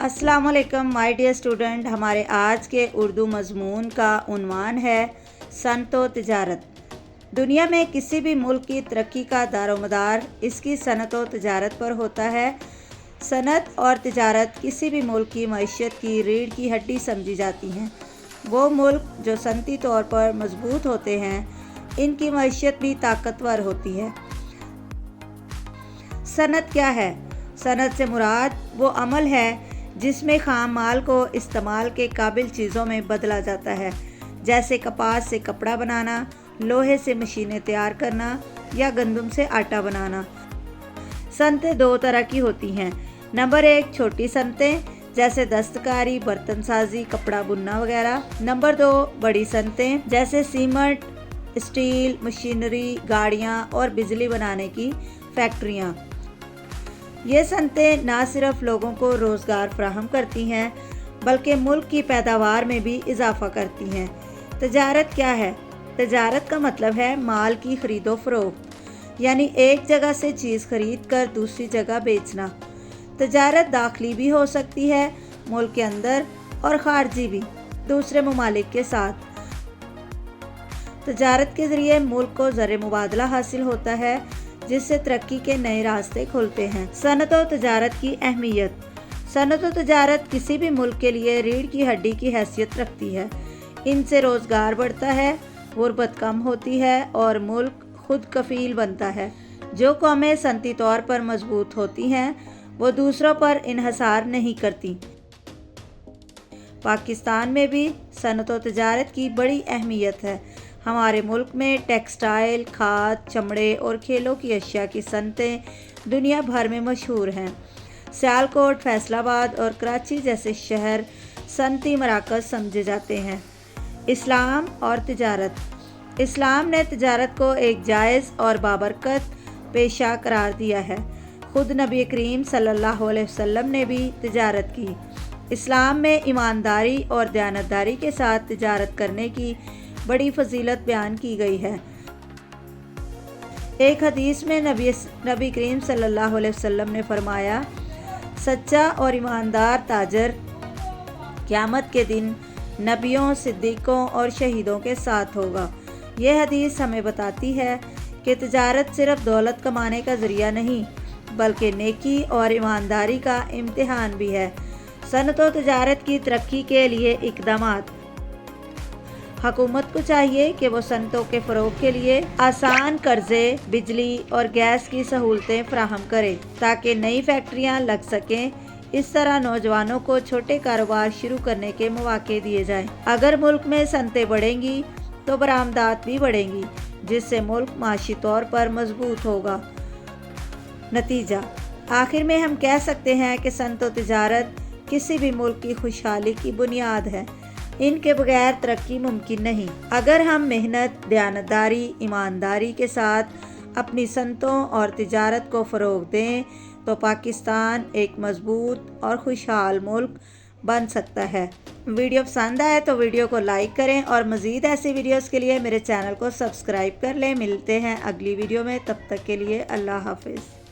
अस्सलाम वालेकुम my dear student. हमारे आज के उर्दू मज़मून का उन्वान है सनत व तिजारत। दुनिया में किसी भी मुल्क की तरक्की का दारोमदार इसकी सनत व तिजारत पर होता है। सनत और तिजारत किसी भी मुल्क की मईशत की रीढ़ की हड्डी समझी जाती हैं। वो मुल्क जो सनती तौर पर मजबूत होते हैं, इनकी मईशत भी ताकतवर होती है। सनत क्या है? सनत से मुराद वो अमल है जिसमें खाम माल को इस्तेमाल के काबिल चीज़ों में बदला जाता है, जैसे कपास से कपड़ा बनाना, लोहे से मशीनें तैयार करना या गंदम से आटा बनाना। सनतें दो तरह की होती हैं। नंबर 1 छोटी सनतें जैसे दस्तकारी, बर्तन साजी, कपड़ा बुनना वगैरह। नंबर 2 बड़ी सनतें जैसे सीमेंट, स्टील, मशीनरी, गाड़ियाँ और बिजली बनाने की फैक्ट्रियाँ। ये सनतें ना सिर्फ लोगों को रोज़गार फराहम करती हैं बल्कि मुल्क की पैदावार में भी इजाफ़ा करती हैं। तिजारत क्या है? तिजारत का मतलब है माल की ख़रीदो फ़रोख्त, यानी एक जगह से चीज़ खरीद कर दूसरी जगह बेचना। तिजारत दाखिली भी हो सकती है, मुल्क के अंदर, और ख़ारजी भी, दूसरे ममालिक के साथ। तिजारत के ज़रिए मुल्क को ज़र मुबादला हासिल होता है, जिससे तरक्की के नए रास्ते खुलते हैं। सनत व तिजारत की अहमियत। सनत व तिजारत किसी भी मुल्क के लिए रीढ़ की हड्डी की हैसियत रखती है। इनसे रोज़गार बढ़ता है, गुर्बत कम होती है और मुल्क खुद कफ़ील बनता है। जो कौमें सनती तौर पर मजबूत होती हैं, वो दूसरों पर इन्हसार नहीं करती। पाकिस्तान में भी सनत व तिजारत की बड़ी अहमियत है। हमारे मुल्क में टेक्सटाइल, खाद, चमड़े और खेलों की अशिया की सनतें दुनिया भर में मशहूर हैं। सियालकोट, फैसलाबाद और कराची जैसे शहर सनती मराकज़ समझे जाते हैं। इस्लाम और तिजारत। इस्लाम ने तिजारत को एक जायज़ और बाबरकत पेशा करार दिया है। खुद नबी करीम सल्लल्लाहु अलैहि वसल्लम ने भी तिजारत की। इस्लाम में ईमानदारी और दयानतदारी के साथ तिजारत करने की बड़ी फजीलत बयान की गई है। एक हदीस में नबी करीम सल्लल्लाहु अलैहि वसल्लम ने फरमाया, सच्चा और ईमानदार ताजर क़यामत के दिन नबियों, सिद्दीक़ों और शहीदों के साथ होगा। यह हदीस हमें बताती है कि तिजारत सिर्फ दौलत कमाने का ज़रिया नहीं, बल्कि नेकी और ईमानदारी का इम्तिहान भी है। सनत व तिजारत की तरक्की के लिए इक़दामात। हुकूमत को चाहिए कि वो सनतों के फ़रोग़ के लिए आसान कर्ज़े, बिजली और गैस की सहूलतें फ़राहम करे ताकि नई फैक्ट्रियाँ लग सकें। इस तरह नौजवानों को छोटे कारोबार शुरू करने के मौके दिए जाएं। अगर मुल्क में सनतें बढ़ेंगी तो बरामदात भी बढ़ेंगी, जिससे मुल्क माशी तौर पर मजबूत होगा। नतीजा। आखिर में हम कह सकते हैं कि सनत व तिजारत किसी भी मुल्क की खुशहाली की बुनियाद है। इनके बगैर तरक्की मुमकिन नहीं। अगर हम मेहनत, दयानतदारी, ईमानदारी के साथ अपनी सनतों और तिजारत को फ़रोग़ दें तो पाकिस्तान एक मजबूत और खुशहाल मुल्क बन सकता है। वीडियो पसंद आए तो वीडियो को लाइक करें और मज़ीद ऐसी वीडियोस के लिए मेरे चैनल को सब्सक्राइब कर लें। मिलते हैं अगली वीडियो में, तब तक के लिए अल्लाह हाफ़िज़।